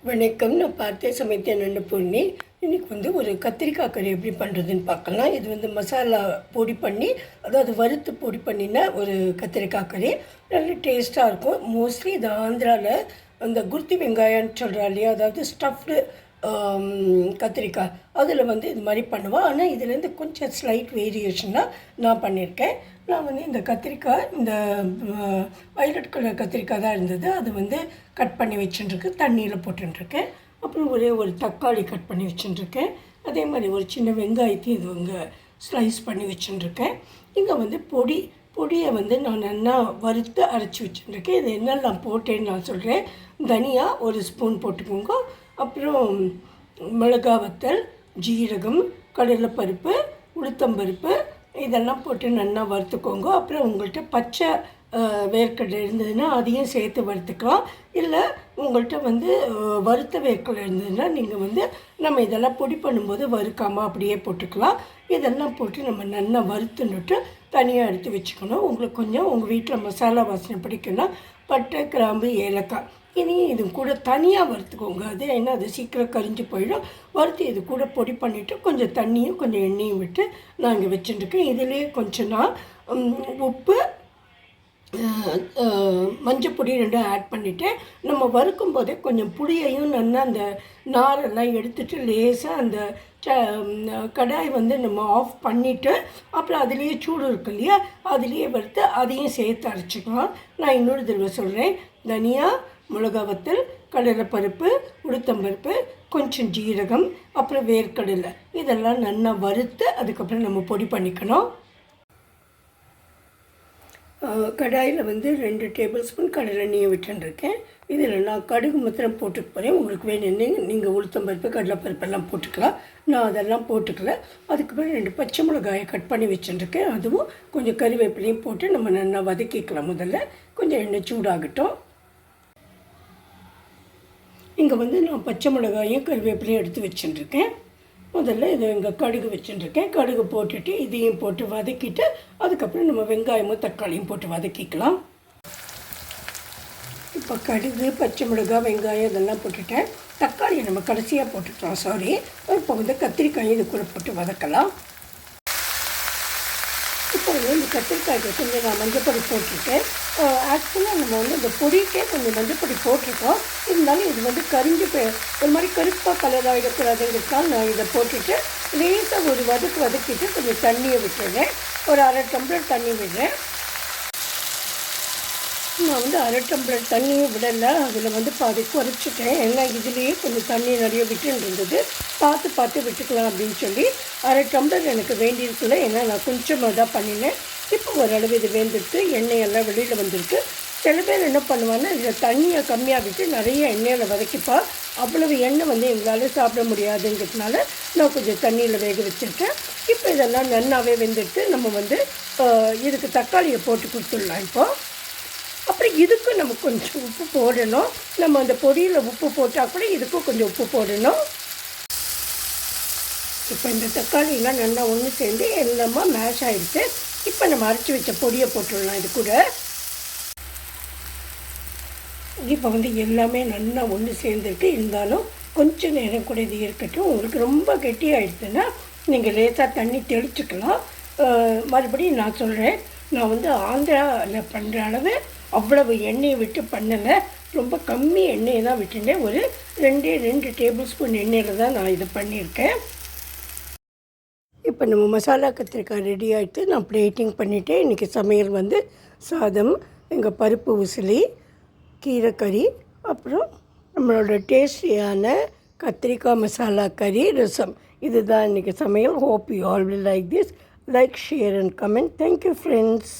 வணக்கம். நான் பார்த்தே சமைத்தேன் அன்னபூர்ணி. இன்றைக்கி ஒரு கத்திரிக்காய் கறி எப்படி பண்ணுறதுன்னு பார்க்கலாம். இது மசாலா பொடி பண்ணி, அதாவது வறுத்து பொடி பண்ணின ஒரு கத்திரிக்காய் கறி. நல்ல டேஸ்ட்டாக இருக்கும். மோஸ்ட்லி இது ஆந்திராவில் அந்த குர்த்தி வெங்காயம்னு சொல்கிறா இல்லையா, அதாவது ஸ்டஃப்டு கத்திரிக்காய், அதில் இது மாதிரி பண்ணுவோம். ஆனால் இதுலேருந்து கொஞ்சம் ஸ்லைட் வேரியேஷனாக நான் பண்ணியிருக்கேன். நான் இந்த கத்திரிக்காய், இந்த வைலட் கலர் கத்திரிக்காய் தான் இருந்தது. அது கட் பண்ணி வச்சுட்டுருக்கு, தண்ணியில் போட்டுருக்கேன். அப்புறம் ஒரு தக்காளி கட் பண்ணி வச்சுட்டுருக்கேன். அதே மாதிரி ஒரு சின்ன வெங்காயத்தையும் இது ஸ்லைஸ் பண்ணி வச்சுட்டுருக்கேன். இங்கே பொடியை நான் நல்லா வறுத்து அரைச்சி வச்சுட்டுருக்கேன். இது என்னெல்லாம் போட்டேன்னு நான் சொல்கிறேன். தனியா ஒரு ஸ்பூன் போட்டுக்கோங்க. அப்புறம் மிளகா வத்தல், ஜீரகம், கடலைப்பருப்பு, உளுத்தம்பருப்பு இதெல்லாம் போட்டு நல்லா வறுத்துக்கோங்க. அப்புறம் உங்கள்கிட்ட பச்சை வேர்க்கடலை இருந்ததுன்னா அதையும் சேர்த்து வறுத்துக்கலாம். இல்லை உங்கள்கிட்ட வறுத்த வேர்க்கடலை இருந்ததுன்னா நீங்கள் நம்ம இதெல்லாம் பொடி பண்ணும்போது வறுக்காமல் அப்படியே போட்டுக்கலாம். இதெல்லாம் போட்டு நம்ம நல்லா வறுத்துன்னுட்டு தனியாக எடுத்து வச்சுக்கணும். உங்களுக்கு கொஞ்சம் உங்கள் வீட்டில் மசாலா வாசனை பிடிக்குன்னா பட்டை, கிராம்பு, ஏலக்காய் இதையும் இது கூட தனியாக வறுத்துக்கோங்க. ஏன்னா அது சீக்கிரம் கரிஞ்சு போயிடும். வறுத்து இது கூட பொடி பண்ணிவிட்டு கொஞ்சம் தண்ணியும் கொஞ்சம் எண்ணெயும் விட்டு நான் இங்கே வச்சுட்டுருக்கேன். இதிலே கொஞ்சம் நான் உப்பு, மஞ்சப்பொடி ரெண்டும் ஆட் பண்ணிவிட்டு நம்ம வறுக்கும் போதே கொஞ்சம் புளியையும் நல்லா அந்த நாரெல்லாம் எடுத்துகிட்டு லேசாக அந்த கடாய் நம்ம ஆஃப் பண்ணிவிட்டு அப்புறம் அதுலேயே சூடு இருக்கு இல்லையா, அதுலேயே வறுத்து அதையும் சேர்த்து அரைச்சிக்கலாம். நான் இன்னொரு தடவை சொல்கிறேன். தனியா, மிளகா வத்தல், கடலைப்பருப்பு, உளுத்தம்பருப்பு, கொஞ்சம் ஜீரகம், அப்புறம் வேர்க்கடலை இதெல்லாம் நல்லா வறுத்து அதுக்கப்புறம் நம்ம பொடி பண்ணிக்கணும். கடாயில் 2 டேபிள் ஸ்பூன் கடலை எண்ணெயை விட்டுருக்கேன். இதில் நான் கடுகு மாத்திரம் போட்டுக்க போகிறேன். உங்களுக்கு வேணும்னு நீங்கள் உளுத்தம்பருப்பு, கடலைப்பருப்பெல்லாம் போட்டுக்கலாம். நான் அதெல்லாம் போட்டுக்கல. அதுக்கப்புறம் 2 பச்சை மிளகாயை கட் பண்ணி வச்சுருக்கேன். அதுவும் கொஞ்சம் கறிவேப்பிலையும் போட்டு நம்ம நல்லா வதக்கிக்கலாம். முதல்ல கொஞ்சம் எண்ணெய் சூடாகட்டும். இங்கே நான் பச்சை மிளகாயும் கறிவேப்பிலையும் எடுத்து வச்சுருக்கேன். முதல்ல இங்கே கடுகு வச்சுருக்கேன். கடுகு போட்டுட்டு இதையும் போட்டு வதக்கிட்டு அதுக்கப்புறம் நம்ம வெங்காயமும் தக்காளியும் போட்டு வதக்கிக்கலாம். இப்போ கடுகு, பச்சை மிளகாய், வெங்காயம் இதெல்லாம் போட்டுட்டேன். தக்காளியை நம்ம கடைசியாக போட்டுக்கலாம். சாரி. இப்போ கத்திரிக்காயும் இது கூட போட்டு வதக்கலாம். இப்போ இந்த கத்திரிக்காய்க்கு கொஞ்சம் நான் மஞ்சப்பொடி போட்டிருக்கேன். ஆக்சுவலாக நம்ம இந்த பொடிக்கே கொஞ்சம் மஞ்சப்பொடி போட்டிருக்கோம். இருந்தாலும் இது கரிஞ்சு ஒரு மாதிரி கருப்பாக கலர் ஆகிடக்கூடாதுங்கிறதுக்காக நான் இதை போட்டுட்டு லேசாக ஒரு வதக்கிட்டு கொஞ்சம் தண்ணியை விட்டுறேன். ஒரு 1/2 டம்ளர் தண்ணி விடுறேன். நான் 1/2 டம்ளர் தண்ணியும் விடலை. அதில் பாதி குறைச்சிட்டேன். ஏன்னா இதுலேயே கொஞ்சம் தண்ணி நிறைய விட்டுன்னு இருந்தது. பார்த்து விட்டுக்கலாம் அப்படின்னு சொல்லி 1/2 டம்ளர் எனக்கு வேண்டியிருக்குல்ல. ஏன்னா நான் கொஞ்சமாக தான் பண்ணினேன். இப்போ ஓரளவு இது வேந்துட்டு எண்ணெயெல்லாம் வெளியில் வந்துருக்கு. சில பேர் என்ன பண்ணுவாங்கன்னா இதில் தண்ணியை கம்மியாக விட்டு நிறைய எண்ணெயில் வதக்கிப்பா. அவ்வளவு எண்ணெய் எங்களால் சாப்பிட முடியாதுங்கிறதுனால நான் கொஞ்சம் தண்ணியில் வேக வச்சுருக்கேன். இப்போ இதெல்லாம் நல்லாவே வெந்துட்டு நம்ம இதுக்கு தக்காளியை போட்டு கொடுத்துடலாம். இப்போது அப்புறம் இதுக்கும் நம்ம கொஞ்சம் உப்பு போடணும். நம்ம அந்த பொடியில் உப்பு போட்டால் கூட இதுக்கும் கொஞ்சம் உப்பு போடணும். இப்போ இந்த தக்காளியெலாம் நல்லா ஒன்று சேர்ந்து எல்லாமே மேஷ் ஆகிடுச்சு. இப்போ நம்ம அரைச்சி வச்ச பொடியை போட்டுடலாம் இது கூட. இப்போ எல்லாமே நல்லா ஒன்று சேர்ந்துருக்கு. இருந்தாலும் கொஞ்சம் நேரம் கூட இது இருக்கட்டும். உங்களுக்கு ரொம்ப கெட்டியாகிடுச்சுன்னா நீங்கள் லேசாக தண்ணி தெளிச்சுக்கலாம். மறுபடியும் நான் சொல்கிறேன், நான் ஆந்திராவில் பண்ணுற அளவு அவ்வளவு எண்ணெயை விட்டு பண்ணலை. ரொம்ப கம்மி எண்ணெயை தான் விட்டுட்டேன். ஒரு 2 டேபிள் ஸ்பூன் எண்ணெயில் தான் நான் இது பண்ணியிருக்கேன். இப்போ நம்ம மசாலா கத்திரிக்காய் ரெடி ஆகிட்டு நான் பிளேட்டிங் பண்ணிவிட்டேன். இன்றைக்கி சமையல் சாதம், எங்கள் பருப்பு உசிலி, கீரைக்கறி, அப்புறம் நம்மளோட டேஸ்டியான கத்திரிக்காய் மசாலா கறி, ரசம். இதுதான் இன்றைக்கி சமையல். Hope you all will like this. Like, share and comment. Thank you friends.